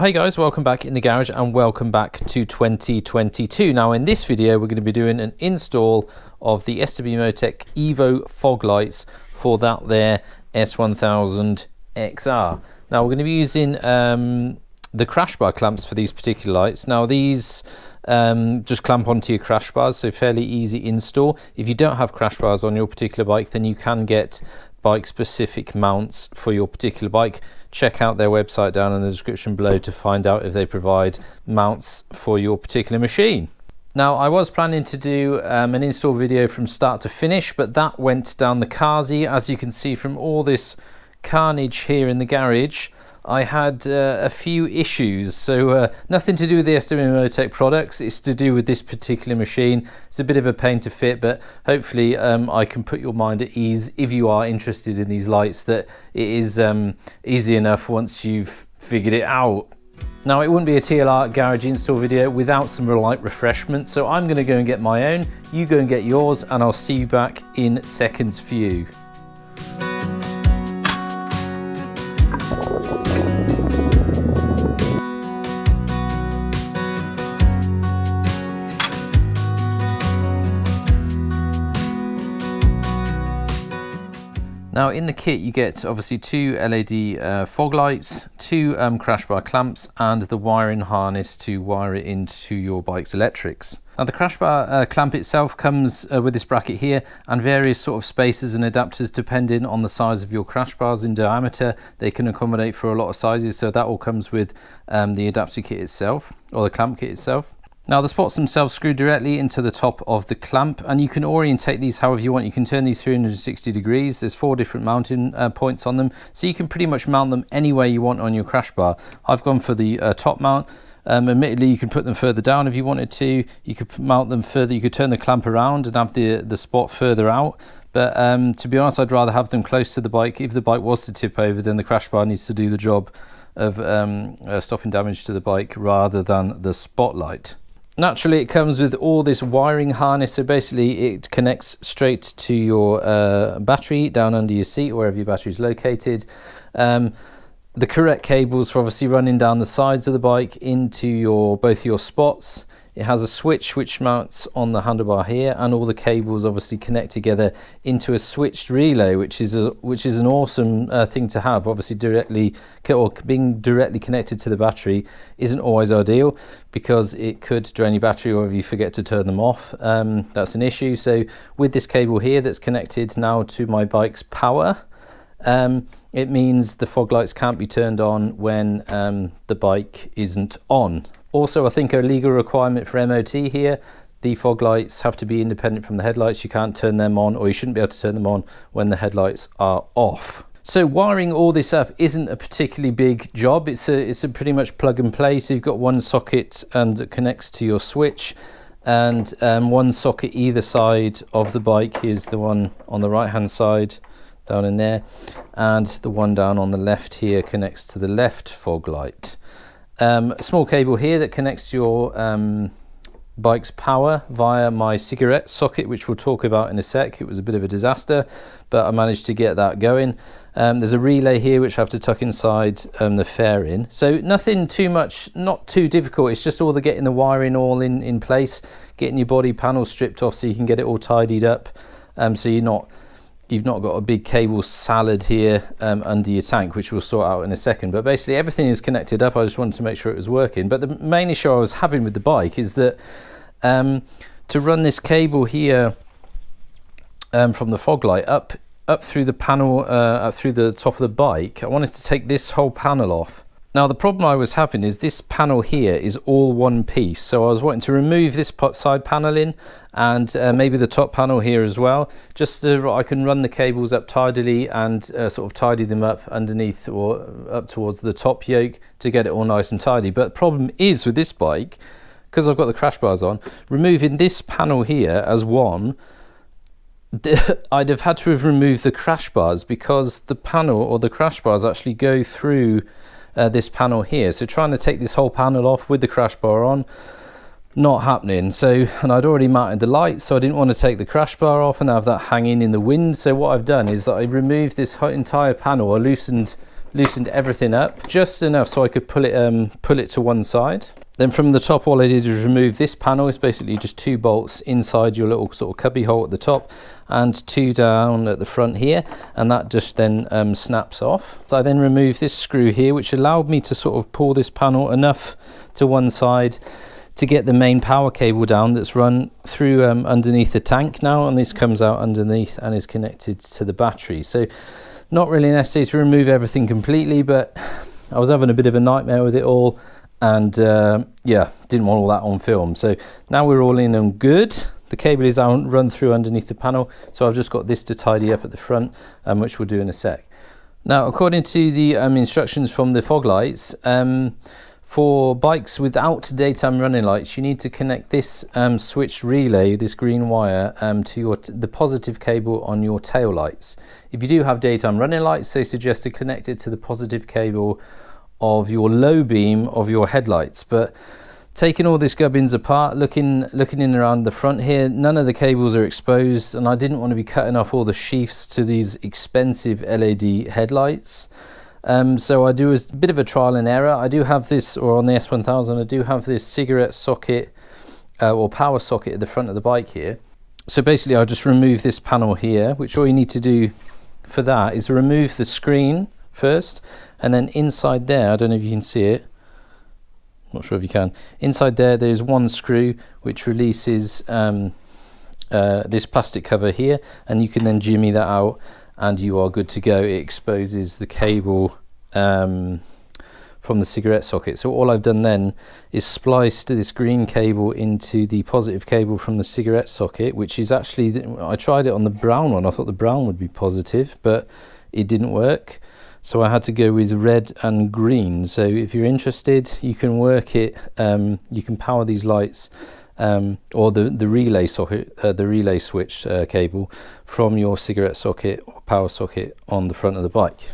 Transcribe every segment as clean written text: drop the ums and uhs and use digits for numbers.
Well, hey guys, welcome back in the garage and welcome back to 2022. Now in this video we're going to be doing an install of the SWMOTECH Evo Fog lights for that there S1000XR. Now we're going to be using the crash bar clamps for these particular lights. Now these just clamp onto your crash bars, so fairly easy install. If you don't have crash bars on your particular bike, then you can get bike specific mounts for your particular bike. Check out their website down in the description below to find out if they provide mounts for your particular machine. Now I was planning to do an install video from start to finish, but that went down the Kazi. As you can see from all this carnage here in the garage, I had a few issues, so nothing to do with the SWMOTECH products, it's to do with this particular machine. It's a bit of a pain to fit, but hopefully I can put your mind at ease if you are interested in these lights, that it is easy enough once you've figured it out. Now it wouldn't be a TLR garage install video without some light refreshments, so I'm going to go and get my own, you go and get yours, and I'll see you back in seconds for you. Now in the kit you get obviously two LED fog lights, two crash bar clamps, and the wiring harness to wire it into your bike's electrics. Now the crash bar clamp itself comes with this bracket here and various sort of spacers and adapters depending on the size of your crash bars in diameter. They can accommodate for a lot of sizes, so that all comes with the adapter kit itself, or the clamp kit itself. Now the spots themselves screw directly into the top of the clamp, and you can orientate these however you want. You can turn these 360 degrees. There's 4 different mounting points on them, so you can pretty much mount them any way you want on your crash bar. I've gone for the top mount. Admittedly you can put them further down if you wanted to. You could mount them further, you could turn the clamp around and have the spot further out. But to be honest, I'd rather have them close to the bike. If the bike was to tip over, then the crash bar needs to do the job of stopping damage to the bike rather than the spotlight. Naturally it comes with all this wiring harness, so basically it connects straight to your battery down under your seat, wherever your battery is located. The correct cables for obviously running down the sides of the bike into both your spots. It has a switch which mounts on the handlebar here, and all the cables obviously connect together into a switched relay, which is an awesome thing to have. Obviously being directly connected to the battery isn't always ideal because it could drain your battery, or if you forget to turn them off, that's an issue. So with this cable here that's connected now to my bike's power, it means the fog lights can't be turned on when the bike isn't on. Also, I think a legal requirement for MOT here, the fog lights have to be independent from the headlights. You can't turn them on, or you shouldn't be able to turn them on when the headlights are off. So wiring all this up isn't a particularly big job. It's a pretty much plug and play. So you've got one socket that connects to your switch, and one socket either side of the bike. Is the one on the right hand side down in there, and the one down on the left here connects to the left fog light. A small cable here that connects to your bike's power via my cigarette socket, which we'll talk about in a sec. It was a bit of a disaster, but I managed to get that going. There's a relay here which I have to tuck inside the fairing. So nothing too much, not too difficult. It's just all the getting the wiring all in place, getting your body panel stripped off so you can get it all tidied up, so you've not got a big cable salad here under your tank, which we'll sort out in a second. But basically everything is connected up. I just wanted to make sure it was working. But the main issue I was having with the bike is that to run this cable here from the fog light up through the panel, up through the top of the bike, I wanted to take this whole panel off. Now the problem I was having is this panel here is all one piece, so I was wanting to remove this side paneling and maybe the top panel here as well, just so I can run the cables up tidily and sort of tidy them up underneath or up towards the top yoke to get it all nice and tidy. But the problem is with this bike, because I've got the crash bars on, removing this panel here as one, I'd have had to have removed the crash bars, because the panel or the crash bars actually go through this panel here. So trying to take this whole panel off with the crash bar on, not happening. So, and I'd already mounted the light, so I didn't want to take the crash bar off and have that hanging in the wind. So what I've done is I removed this entire panel. I loosened loosened everything up just enough so I could pull it to one side. Then from the top, all I did was remove this panel. It's basically just 2 bolts inside your little sort of cubby hole at the top and 2 down at the front here, and that just then snaps off. So I then removed this screw here, which allowed me to sort of pull this panel enough to one side to get the main power cable down that's run through underneath the tank now, and this comes out underneath and is connected to the battery. So not really necessary to remove everything completely, but I was having a bit of a nightmare with it all, and yeah, didn't want all that on film. So now we're all in and good. The cable is out, run through underneath the panel, so I've just got this to tidy up at the front, which we'll do in a sec. Now, according to the instructions from the fog lights, for bikes without daytime running lights, you need to connect this switch relay, this green wire, to the positive cable on your tail lights. If you do have daytime running lights, they suggest to connect it to the positive cable of your low beam of your headlights. But taking all this gubbins apart, looking in around the front here, none of the cables are exposed, and I didn't want to be cutting off all the sheaths to these expensive LED headlights. So I do a bit of a trial and error. I do have this, or on the S1000, I do have this cigarette socket or power socket at the front of the bike here. So basically I'll just remove this panel here, which all you need to do for that is remove the screen first, and then inside there, I don't know if you can see it, not sure if you can, inside there's one screw which releases this plastic cover here, and you can then jimmy that out and you are good to go. It exposes the cable from the cigarette socket. So all I've done then is spliced this green cable into the positive cable from the cigarette socket, which is actually, I tried it on the brown one. I thought the brown would be positive, but it didn't work. So I had to go with red and green. So if you're interested, you can work it, you can power these lights or the relay socket, the relay switch cable from your cigarette socket or power socket on the front of the bike.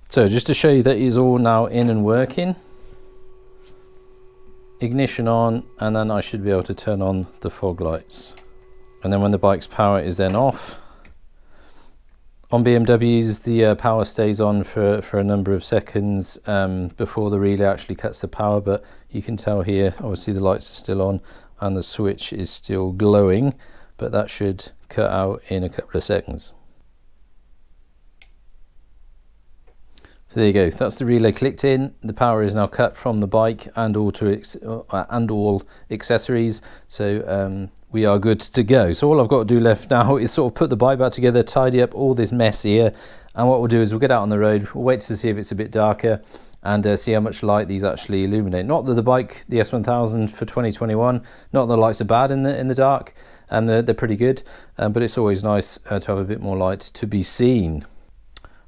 So just to show you that it is all now in and working, ignition on, and then I should be able to turn on the fog lights. And then when the bike's power is then off, on BMWs the power stays on for a number of seconds before the relay actually cuts the power, but you can tell here obviously the lights are still on and the switch is still glowing, but that should cut out in a couple of seconds. So there you go, that's the relay clicked in. The power is now cut from the bike and all accessories, so we are good to go. So all I've got to do left now is sort of put the bike back together, tidy up all this mess here, and what we'll do is we'll get out on the road, we'll wait to see if it's a bit darker and see how much light these actually illuminate. Not that the bike, the S1000 for 2021, not that the lights are bad in the dark, and they're pretty good, but it's always nice to have a bit more light to be seen.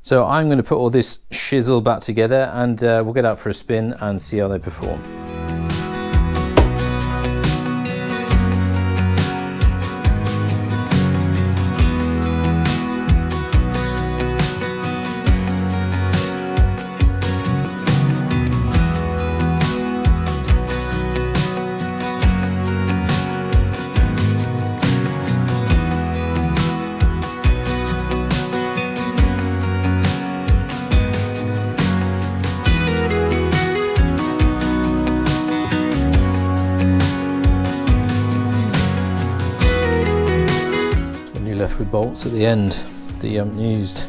So I'm going to put all this shizzle back together, and we'll get out for a spin and see how they perform. With bolts at the end that you haven't used.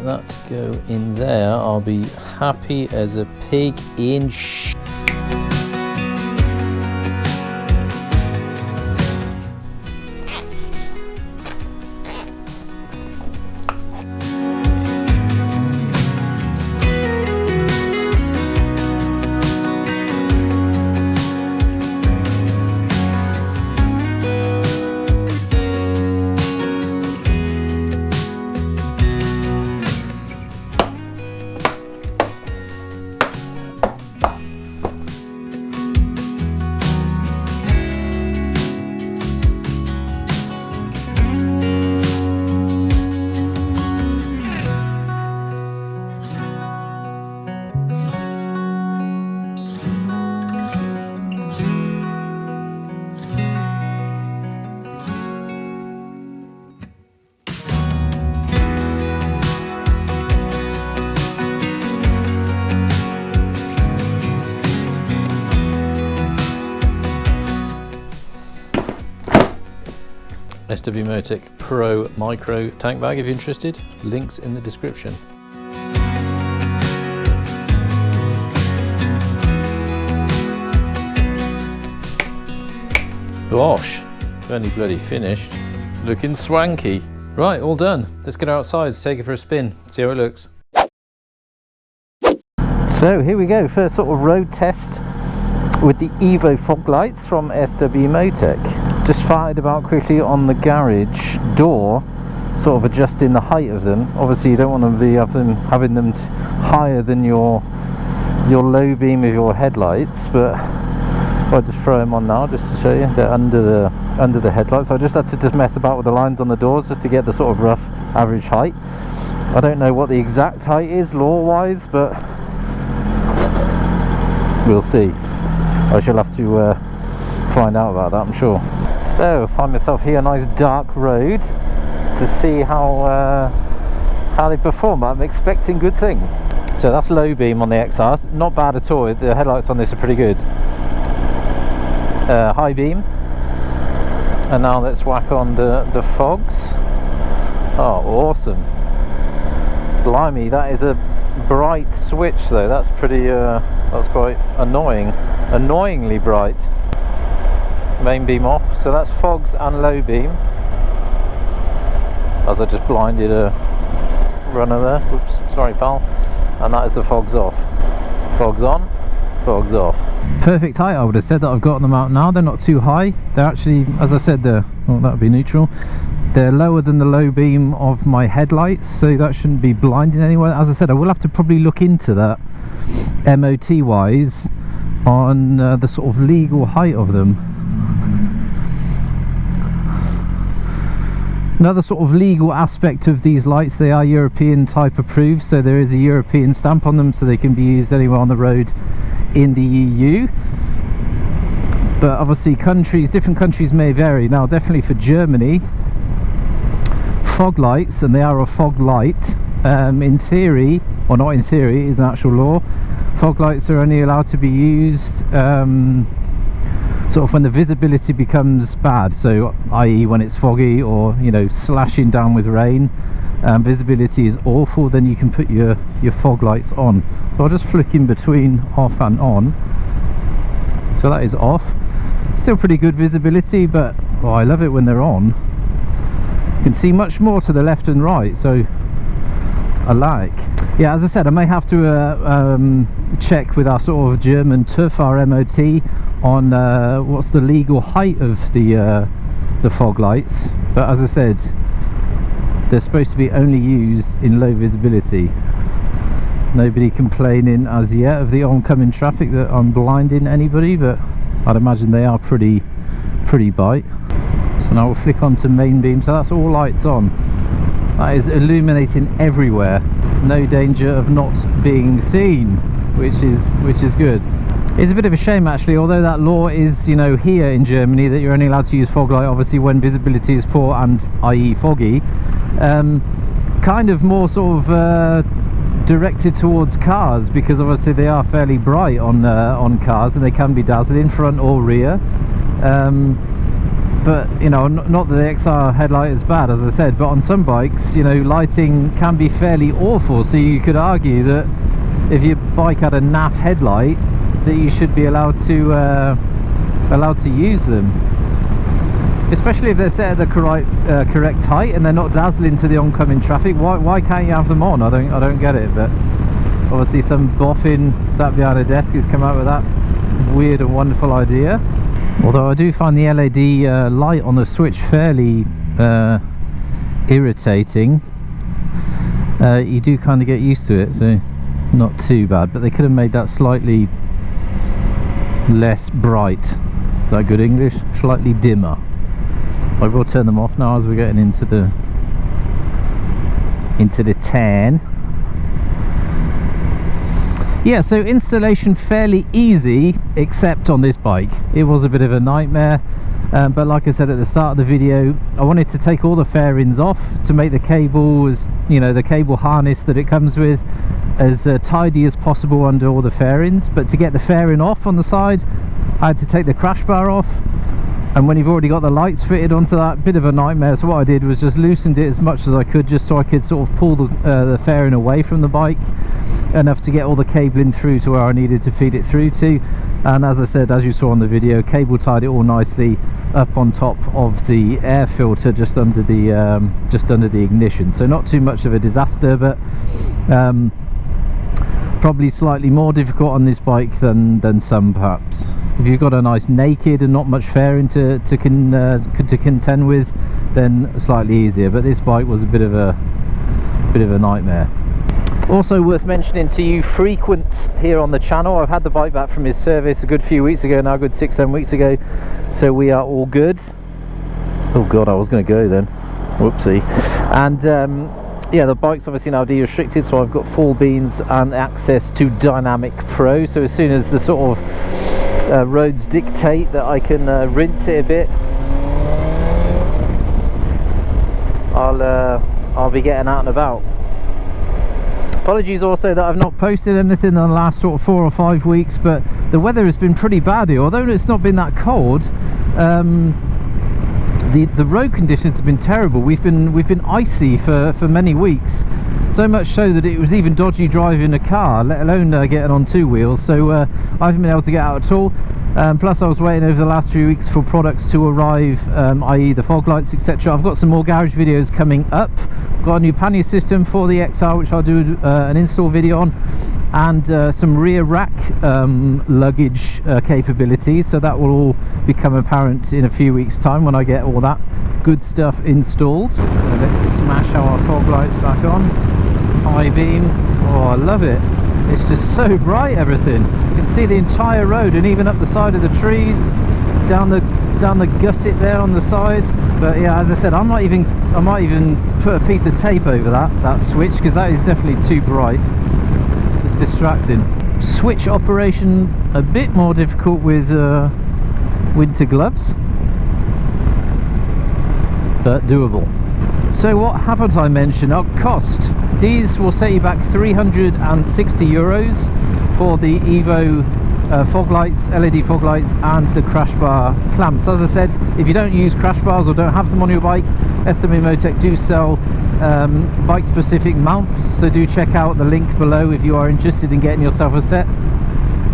That to go in there, I'll be happy as a pig in sh. SWMOTECH Pro Micro tank bag if you're interested. Links in the description. Gosh, only bloody finished. Looking swanky. Right, all done. Let's get outside, take it for a spin, see how it looks. So here we go, first sort of road test with the Evo Fog lights from SWMOTECH. Just fired about quickly on the garage door, sort of adjusting the height of them. Obviously you don't want to be having them higher than your low beam of your headlights, but I'll just throw them on now just to show you. They're under the headlights. So I just had to just mess about with the lines on the doors just to get the sort of rough average height. I don't know what the exact height is law-wise, but we'll see. I shall have to find out about that, I'm sure. So I find myself here, a nice dark road, to see how they perform. I'm expecting good things. So that's low beam on the XR, not bad at all. The headlights on this are pretty good. High beam, and now let's whack on the fogs. Oh, awesome. Blimey, that is a bright switch though. That's pretty that's quite annoyingly bright. Main beam off, so that's fogs and low beam, as I just blinded a runner there. Whoops, sorry pal. And that is the fogs off. Fogs on, fogs off. Perfect height, I would have said, that I've got them out now. They're not too high. They're actually, as I said, that would be neutral. They're lower than the low beam of my headlights, so that shouldn't be blinding anyone. As I said, I will have to probably look into that MOT wise on the sort of legal height of them. Another sort of legal aspect of these lights, they are European type approved, so there is a European stamp on them, so they can be used anywhere on the road in the EU. But obviously different countries may vary. Now definitely for Germany, fog lights, and they are a fog light, in theory, or not in theory, it is an actual law, fog lights are only allowed to be used sort of when the visibility becomes bad, so i.e. when it's foggy or, you know, slashing down with rain, visibility is awful, then you can put your fog lights on. So I'll just flick in between off and on. So that is off. Still pretty good visibility, but I love it when they're on. You can see much more to the left and right, so I like. Yeah, as I said, I may have to check with our sort of German TÜV, our MOT, on what's the legal height of the fog lights. But as I said, they're supposed to be only used in low visibility. Nobody complaining as yet of the oncoming traffic that I'm blinding anybody, but I'd imagine they are pretty bright. So now we'll flick on to main beam. So that's all lights on. That is illuminating everywhere. No danger of not being seen, which is good. It's a bit of a shame actually, although that law is, you know, here in Germany that you're only allowed to use fog light obviously when visibility is poor and i.e. foggy, kind of more sort of directed towards cars, because obviously they are fairly bright on cars and they can be dazzling front or rear. But you know, not that the XR headlight is bad, as I said, but on some bikes, you know, lighting can be fairly awful. So you could argue that if your bike had a naff headlight, that you should be allowed to use them, especially if they're set at the correct height and they're not dazzling to the oncoming traffic. Why can't you have them on? I don't get it. But obviously some boffin sat behind a desk has come out with that weird and wonderful idea. Although I do find the LED light on the switch fairly irritating. You do kind of get used to it, so not too bad, but they could have made that slightly less bright. Is that good English? Slightly dimmer. I will turn them off now as we're getting into the tan. Yeah, so installation fairly easy, except on this bike. It was a bit of a nightmare, but like I said at the start of the video, I wanted to take all the fairings off to make the cable, as you know, the cable harness that it comes with, as tidy as possible under all the fairings. But to get the fairing off on the side, I had to take the crash bar off, And when you've already got the lights fitted onto that, bit of a nightmare. So what I did was just loosened it as much as I could, just so I could sort of pull the fairing away from the bike enough to get all the cabling through to where I needed to feed it through to. And as I said, as you saw on the video, cable tied it all nicely up on top of the air filter just under the ignition. So not too much of a disaster, but probably slightly more difficult on this bike than some perhaps. If you've got a nice naked and not much fairing to contend with, then slightly easier. But this bike was a bit of a nightmare. Also worth mentioning to you frequents here on the channel, I've had the bike back from his service a good few weeks ago now, a good 6-7 weeks ago, so we are all good. Oh god, I was going to go then, whoopsie. And yeah, the bike's obviously now de-restricted, so I've got full beans and access to Dynamic Pro. So as soon as the sort of roads dictate that I can rinse it a bit, I'll be getting out and about. Apologies also that I've not posted anything in the last sort of 4 or 5 weeks, but the weather has been pretty bad here. Although it's not been that cold, the road conditions have been terrible. We've been icy for many weeks, so much so that it was even dodgy driving a car, let alone getting on 2 wheels. So I haven't been able to get out at all. Plus I was waiting over the last few weeks for products to arrive, i.e. the fog lights, etc. I've got some more garage videos coming up. Got a new pannier system for the XR, which I'll do an install video on, and some rear rack luggage capabilities, so that will all become apparent in a few weeks time when I get all that good stuff installed. Let's smash our fog lights back on. High beam. Oh, I love it. It's just so bright, everything. You can see the entire road and even up the side of the trees, down the gusset there on the side. But yeah, as I said, I might even put a piece of tape over that switch, because that is definitely too bright. It's distracting. Switch operation a bit more difficult with winter gloves, but doable. So what haven't I mentioned? Cost. These will set you back €360 for the Evo fog lights, LED fog lights, and the crash bar clamps. As I said, if you don't use crash bars or don't have them on your bike, SWMOTECH do sell bike specific mounts, so do check out the link below if you are interested in getting yourself a set.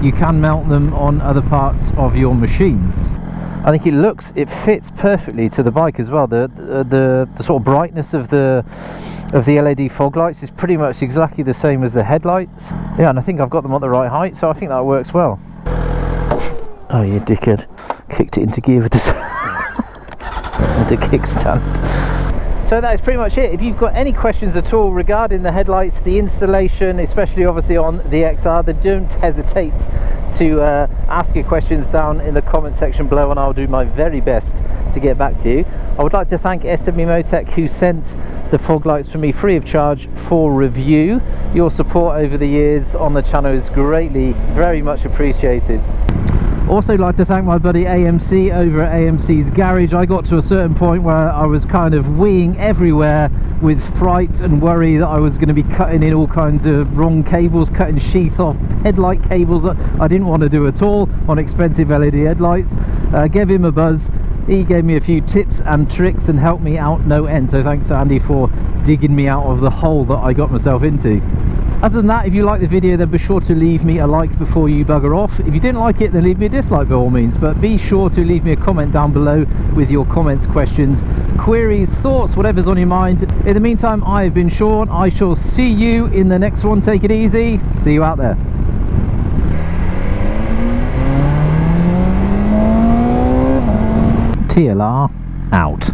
You can mount them on other parts of your machines. I think it fits perfectly to the bike as well. The sort of brightness of the LED fog lights is pretty much exactly the same as the headlights. Yeah, and I think I've got them at the right height, so I think that works well. Oh, you dickhead. Kicked it into gear with the kickstand. So that is pretty much it. If you've got any questions at all regarding the headlights, the installation, especially obviously on the XR, then don't hesitate to ask your questions down in the comment section below, and I'll do my very best to get back to you. I would like to thank SWMOTECH, who sent the fog lights for me free of charge for review. Your support over the years on the channel is greatly, very much appreciated. Also like to thank my buddy AMC over at AMC's garage. I got to a certain point where I was kind of weeing everywhere with fright and worry that I was going to be cutting in all kinds of wrong cables, cutting sheath off headlight cables that I didn't want to do at all on expensive LED headlights. Gave him a buzz. He gave me a few tips and tricks and helped me out no end, so thanks to Andy for digging me out of the hole that I got myself into. Other than that, if you like the video, then be sure to leave me a like before you bugger off. If you didn't like it, then leave me a dislike by all means, but be sure to leave me a comment down below with your comments, questions, queries, thoughts, whatever's on your mind. In the meantime, I have been Sean. I shall see you in the next one. Take it easy. See you out there. TLR out.